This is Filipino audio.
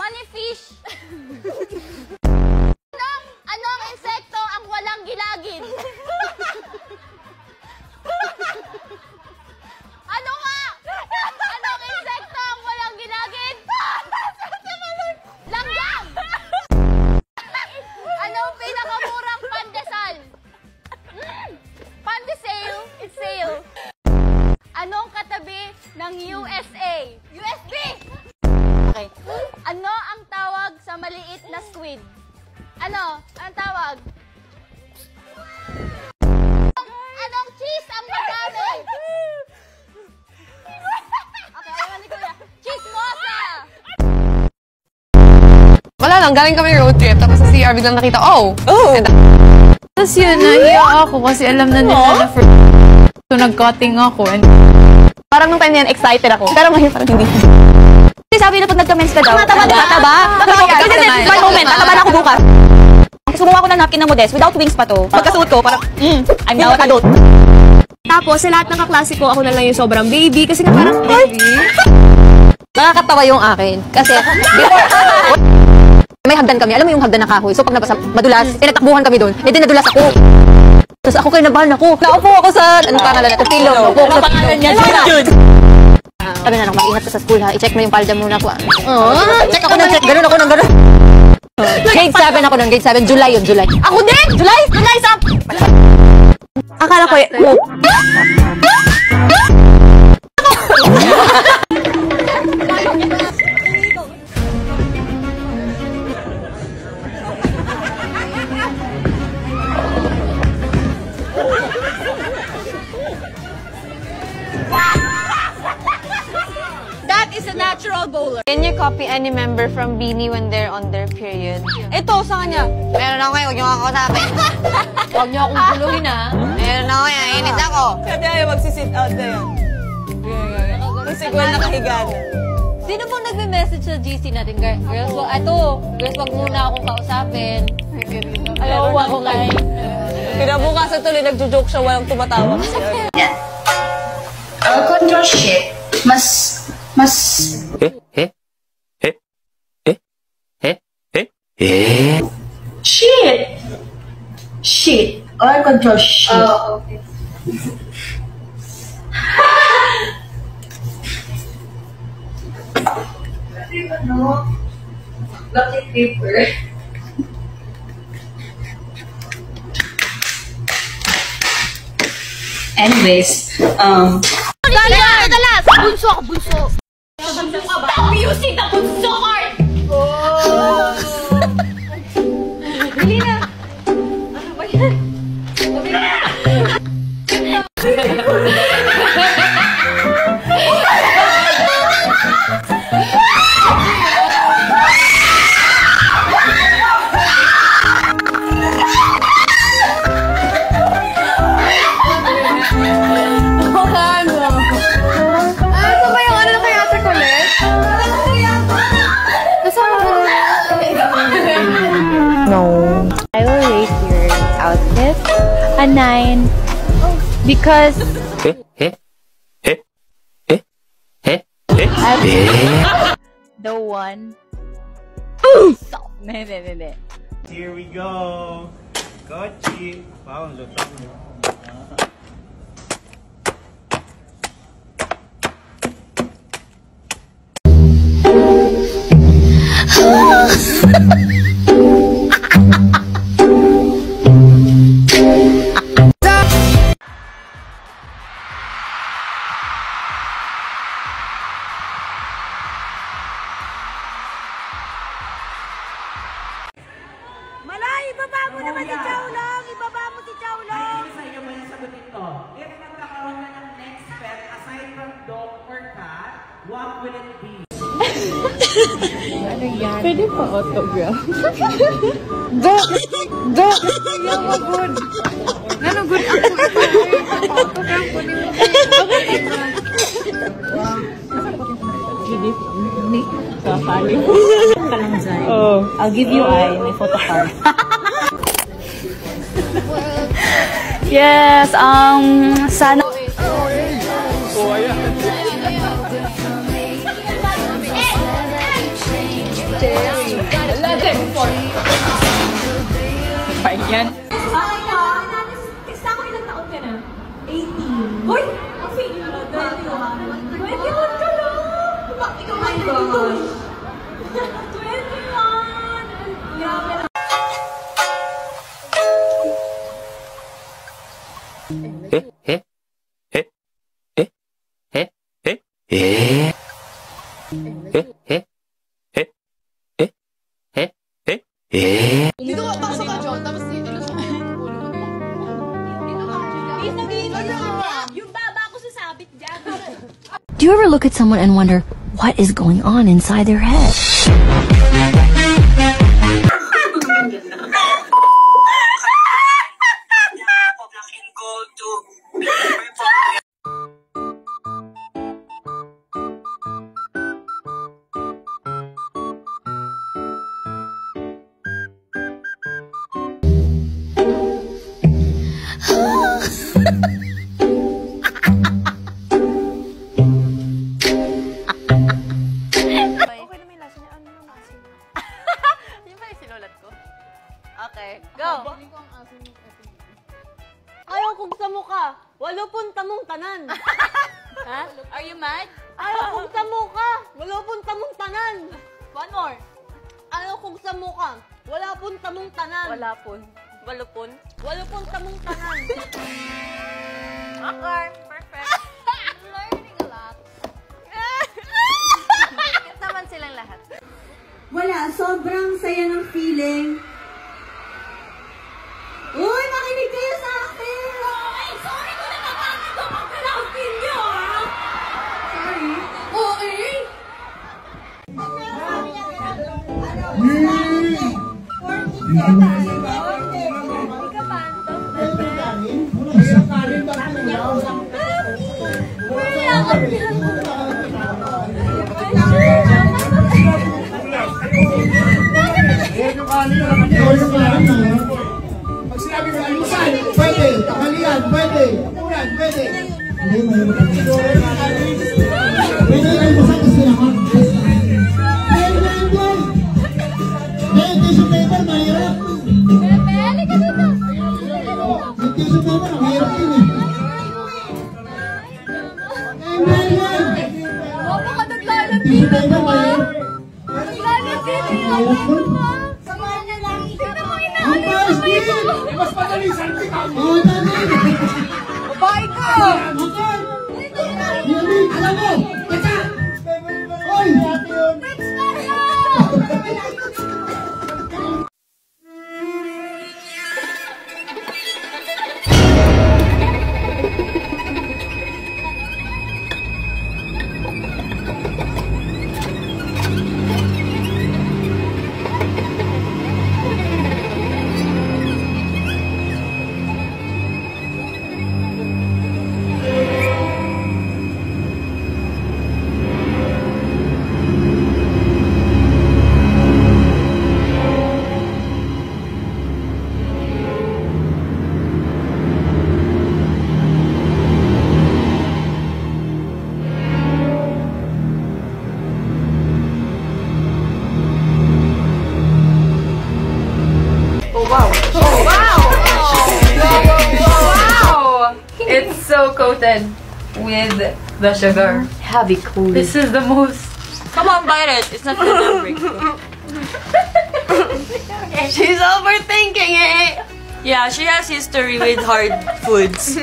Moneyfish. Anong insekto ang walang gilagid? Ano nga? Anong insekto ang walang gilagid? Langgam! Anong pinakamurang pandesal? Pandesal? It's sale. Anong katabi ng USA? USB! Okay. Ano ang tawag sa maliit na squid? Ano? Anong tawag? Anong cheese ang madami? Okay, ayaw ni Kuya. Chismosa! Wala lang, galing kami road trip. Tapos sa CR, biglang nakita, oh! Tapos yun, nahiya ako kasi alam na nila na first. So, nag-cutting ako. And Parang nung time na yan, excited ako. Pero ngayon parang hindi. Kasi sabi na pag nagka-mens ka daw. Mataba? Kasi this is my moment. Mataba na ako bukas. Sumuha ko ng napkin na modest without wings pa to. Pagkasuot ko, parang, I'm now an adult. Tapos, sa lahat ng kaklase ko, ako na lang yung sobrang baby. Kasi nga parang, Nakakatawa yung akin. Kasi, before, may hagdan kami. Alam mo yung hagdan na kahoy. So, pag nabasa, madulas, natakbuhan kami doon. Eh, di nadulas ako. Tapos ako kinabahan ako. Naupo ako sa, anong pangalan natin? Pilo. Naupo ako sa pangalan niya. Sabi na lang, mag-ingat ka sa school ha. I-check mo yung palda muna ko. Check ako ng check. Ganun ako ng ganun. Grade 7 ako nun. Grade 7. July yun, July. Ako din! July! July sa... Akala ko that is a natural bowler. Can you copy any member from Beanie when they're on their period? Ito, sa kanya. Meron ako kayo, huwag niyo kakakasapin. Huwag niyo akong guluhin, ha? Meron ako kayo, init ako. Sabi ayaw magsisit out na yan. Kasi Gwen nakahiga na. Sino bang nagme-message sa GC natin, girls? Girls, wag muna akong kausapin. Ayaw ako kay. Kinabukasan tuloy, nagjo-joke siya, walang tumatawa kasi. Control shift, mas... Shit. Or control shit. Oh, okay. No. Bucket paper. Anyways, Dalas! Bunso ako, bunso. Stop using the bunso card! Dili na. Ano ba yan? I will rate your outfit a 9 because the one. Stop. Ne. Here we go. Kochi. Wow, look. Malay, ibaba mo naman si Chowlong! Ibaba mo si Chowlong! Sa iyo mo yung sagot ito. If magkakaroon na ng next pet, aside from dog or cat, what will it be? Ano yan? Pwede pa autograph? Dok! Yan mo good. Ano good ako? Autograph ko din mo. Kapali mo. Kalangzay. I'll give you my photo card. Yes, sana... Yan. Sa ako ilang taon ka na? 18. Hoy! Ang fake mo na. 21. 21 ka na! Ikaw nga ito. 21! Grabe. Dito ka, pasok ka, John. Tapos dito siya. Yung baba ko sasabit dyan. Do you ever look at someone and wonder what is going on inside their head? Okay, go! Ayaw kong sa mukha. Walo punta mong tanan. Ha? Are you mad? Ayaw kong sa mukha. Walo punta mong tanan. One more. Ayaw kong sa mukha. Wala punta mong tanan. Wala pun. Walo pun. Walo punta mong tanan. Okay, perfect. Learning a lot. Bakit naman silang lahat? Wala, sobrang saya ng feeling. Uy, makinig kayo sa akin! Ay, sorry ko na kapatid ko pagkalapin niyo, ha? Sorry? Okay? Pag sinabi mo alisan, pwede. Tanghalian, pwede. Tapunan, pwede. Pwede kayo basa kasi naman. May tissue paper, mahirap. May tissue paper, mahirap yun eh. Tissue paper, mahirap. Mahirap yun. Mas madali, salpi ka! Oo, dali! Babae ka! Makan! Yumi, alam mo! Teka! Oy! Next na It's so coated with the sugar. Heavy cool. This is the most... Come on, bite it. It's not gonna break. She's overthinking it. Yeah, she has history with hard foods.